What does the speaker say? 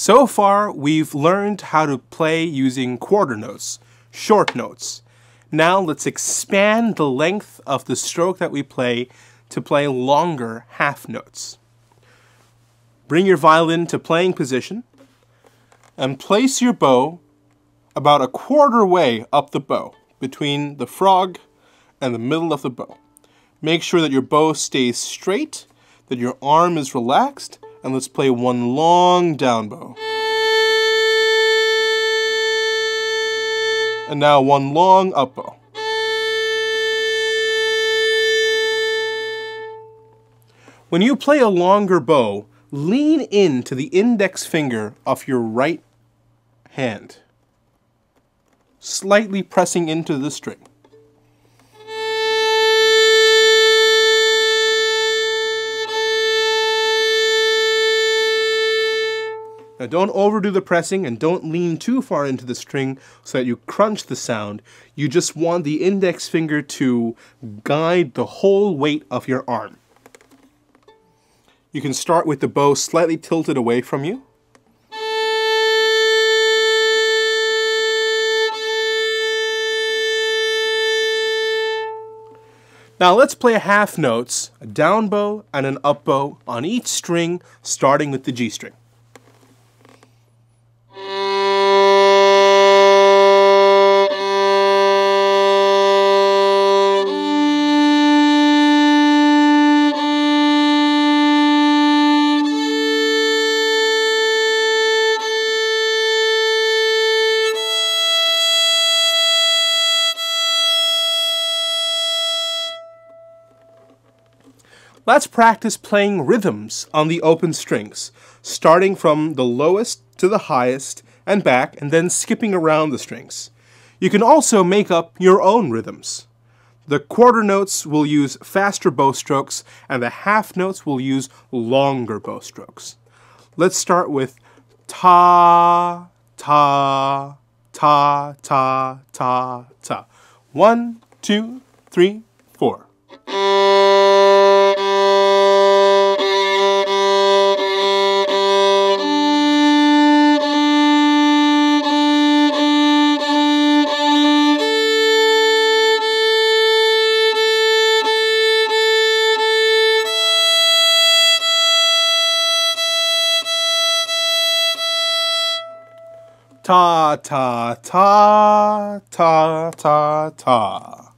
So far, we've learned how to play using quarter notes, short notes. Now let's expand the length of the stroke that we play to play longer half notes. Bring your violin to playing position and place your bow about a quarter way up the bow, between the frog and the middle of the bow. Make sure that your bow stays straight, that your arm is relaxed, and let's play one long down bow. And now one long up bow. When you play a longer bow, lean into the index finger of your right hand, slightly pressing into the string. Now don't overdo the pressing and don't lean too far into the string so that you crunch the sound. You just want the index finger to guide the whole weight of your arm. You can start with the bow slightly tilted away from you. Now let's play half notes, a down bow and an up bow on each string, starting with the G string. Let's practice playing rhythms on the open strings, starting from the lowest to the highest and back, and then skipping around the strings. You can also make up your own rhythms. The quarter notes will use faster bow strokes, and the half notes will use longer bow strokes. Let's start with ta, ta, ta, ta, ta, ta. 1, 2, 3, 4. Ta, ta, ta, ta, ta, ta.